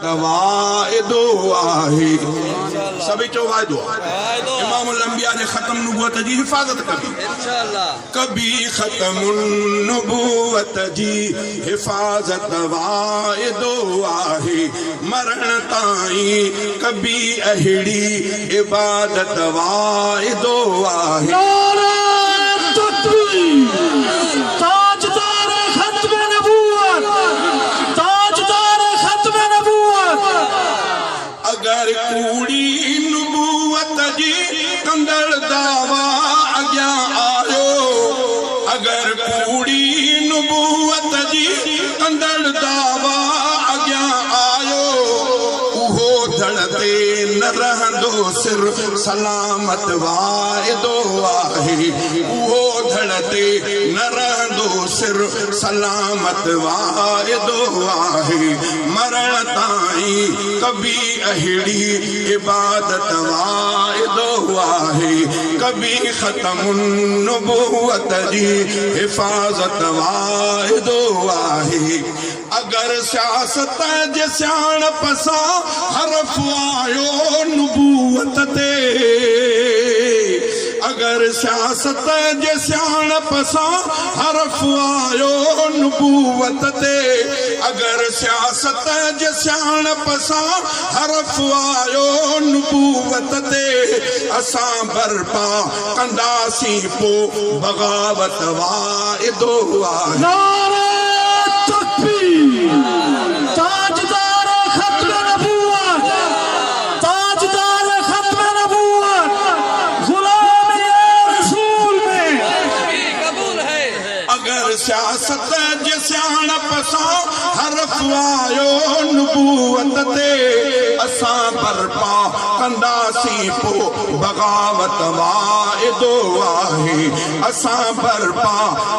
वाइदो आहे सभी चो वाइदो इमामुल अंबिया ने खत्म नुबुवत जी हिफाजत कभी कभी खत्म नुबुवत जी हिफाजत वाइदो आहे मरण ताईं कभी अहिड़ी इबादत वाइदो आहे अगर कूड़ी नुबुवत जी कंदड़ दावा अग्या आयो अगर कूड़ी नुबुवत जी कंदड़ दावा अग्या आयो उहो धड़ते न रहंदो सिर सलामत वाइदो आहे उहो धड़ते न रहंदो सिर सलामत वाइदो आहे मरण ताईं कभी अहिड़ी इबादत वाइदो आहे कभी खत्म नुबुवत जी हिफाजत वाइदो आहे अगर सियासत जे सियाणप सां हरफ आयो नुबुवत ते अगर सियासत जे सियाणप सां हरफ आयो नुबुवत ते अगर सियासत जे सियाणप सां हरफ आयो नुबुवत ते असां बर्पा कंदासीं पोइ बग़ावत वाइदो आहे ताजदार खत्म नबूवत ताजदार खत्म नबूवत गुलाम रसूल में कबूल है अगर सियासत जे सियाणप सां हरफ आयो नुबुवत ते असां बर्पा कंदासीं पोइ बग़ावत वाइदो आहे असां बर्पा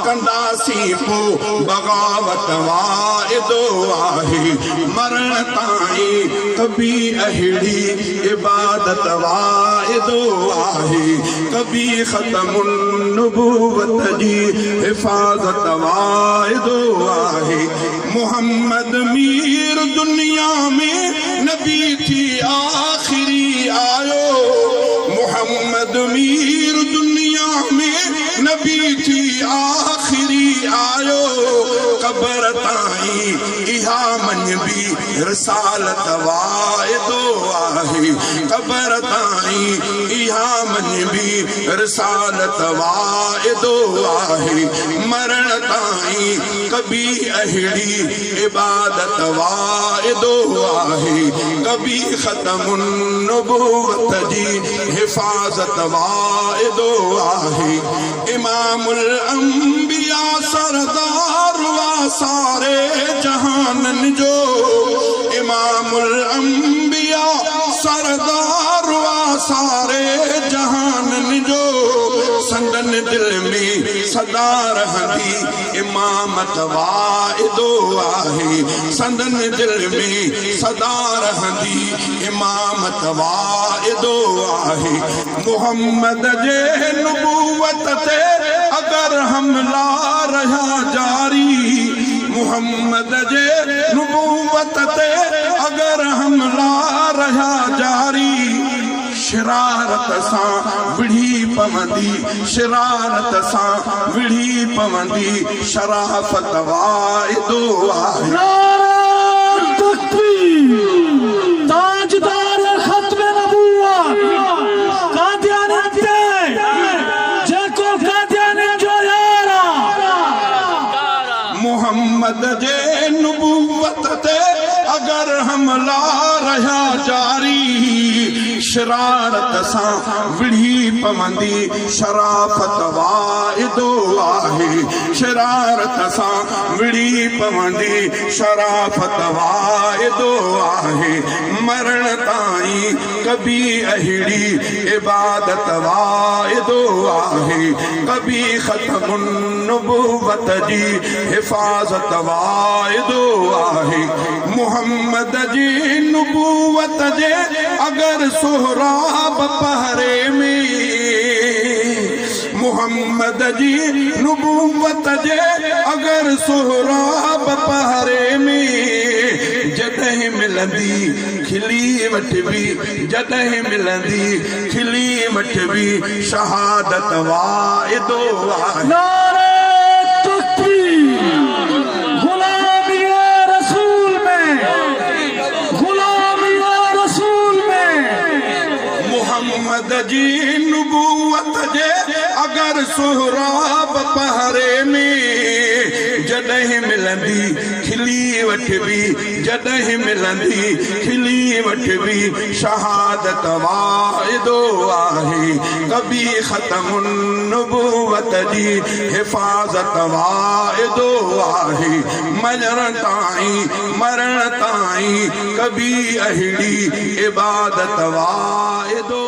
कंदासीं पोइ बग़ावत वाइदो आहे मरण ताईं कभी अहिड़ी इबादत वाइदो आहे कभी ख़त्म नुबुवत जी हिफाजत वाइदो आहे मोहम्मद मीर दुनिया में नबी थी आखिरी आयो मोहम्मद मीर दुनिया में नबी थी आखिरी आयो कब्र ताईं इहा मनबी रिसालत वाइदो आहे कब्र ताईं इहा मनबी रिसालत वाइदो आहे मरण ताईं कभी अहिड़ी इबादत वाइदो आहे कभी ख़त्म नुबुवत जी हिफाजत वाइदो आहे इमामुल अंबिया सरदार वा सारे जहानन जो इमामुल अंबिया सरदार वा सारे जहानन जो संदन दिल में सदा रहंदी इमामत वाइदो आहे संदन दिल में सदा रहंदी इमामत वाइदो आहे मोहम्मद जे नुबुवत ते अगर हमला रहा जारी मोहम्मद जे नुबुवत ते अगर हमला रहा जारी शरारत सां विढ़ी पवंदी शरारत सां विढ़ी पवंदी शराफत वाइदो आहे ताजदार खत्म नबूवत कादियानियत ते जेको कादियानियत जो यारा मोहम्मद जे नुबुवत ते अगर हमला रहा जारी शरारत सां विढ़ी पवंदी शराफत वाइदो आहे शरारत सां विढ़ी पवंदी शराफत वाइदो आहे मरण ताईं कभी अहिड़ी इबादत वाइदो आहे कभी ख़त्म नुबुवत जी हिफाजत वाइदो आहे मोहम्मद जी नुबुवत जे अगर सोहराब पहरे में मोहम्मद जी नुबुवत जे अगर सोहराब पहरे में जॾहिं मिल मिलंदी खिली वठबी जॾहिं मिलंदी खिली वठबी शहादत वाइदो आहे नारे तकबीर गुलामी रसूल में गुलामी रसूल में मोहम्मद जी नुबूवत जे अगर सोहराब पहरे में जॾहिं मिलंदी खिली वठबी जॾहिं मिलंदी खिली वठबी शहादत वाइदो आहे कभी ख़त्म नुबूवत जी हिफ़ाज़त वाइदो आहे मरण ताईं कभी अहिड़ी इबादत वाइदो